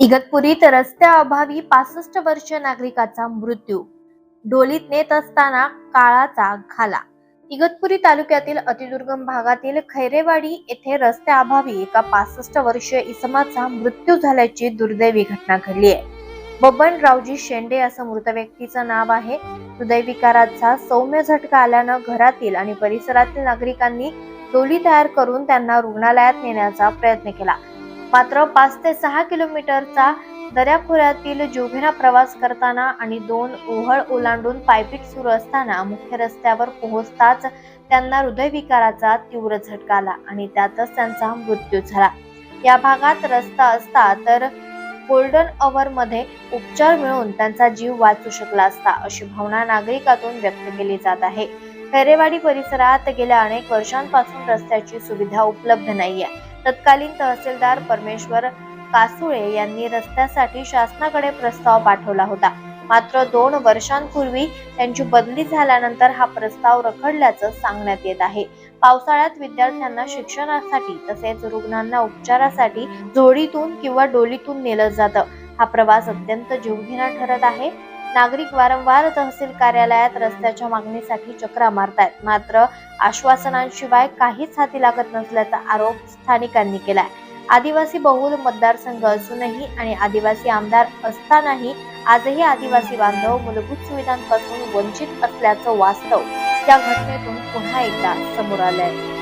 इगतपुरीत रस्त्याअभावी 65 वर्षीय नागरिकाचा मृत्यू. डोलीत नेत असताना काळाचा घाला. इगतपुरी तालुक्यातील अतिदुर्गम भागातील खैरेवाडी येथे रस्त्याअभावी एका 65 वर्षीय इसमाचा मृत्यू झाल्याची दुर्दैवी घटना घडली आहे. बबन रावजी शेंडे असं मृत व्यक्तीचं नाव आहे. हृदयविकाराचा सौम्य झटका आल्यानं घरातील आणि परिसरातील नागरिकांनी डोली तयार करून त्यांना रुग्णालयात नेण्याचा प्रयत्न केला. मात्र 5 ते 6 किलोमीटरचा दऱ्याखोऱ्यातील जीवघेणा प्रवास करताना आणि 2 ओहळ ओलांडून पायपीट सुरू असताना मुख्य रस्त्यावर पोहोचताच त्यांना हृदयविकाराचा तीव्र झटका आला आणि त्यातच त्यांचा मृत्यू झाला. या भागात रस्ता असता तर गोल्डन अवर मध्ये उपचार मिळून त्यांचा जीव वाचू शकला असता, अशी भावना नागरिकातून व्यक्त केली जात आहे. खैरेवाडी परिसरात गेल्या अनेक वर्षांपासून रस्त्याची सुविधा उपलब्ध नाहीये. तत्कालीन तहसीलदार परमेश्वर कासुळे यांनी रस्त्यासाठी शासनाकडे प्रस्ताव पाठवला होता. मात्र 2 वर्षांपूर्वी त्यांची बदली झाल्यानंतर हा प्रस्ताव रखडल्याचं सांगण्यात येत आहे. पावसाळ्यात विद्यार्थ्यांना शिक्षणासाठी तसेच रुग्णांना उपचारासाठी जोडीतून किंवा डोलीतून नेलं जातं. हा प्रवास अत्यंत जीवघेणा ठरत आहे. नागरिक वारंवार तहसील कार्यालयात रस्त्याच्या मागणीसाठी चक्रा मारतायत, मात्र आश्वासनांशिवाय काहीच हाती लागत नसल्याचा आरोप स्थानिकांनी केलाय. आदिवासी बहुल मतदारसंघ असूनही आणि आदिवासी आमदार असतानाही आजही आदिवासी बांधव मूलभूत सुविधांपासून वंचित असल्याचं वास्तव या घटनेतून पुन्हा एकदा समोर आलंय.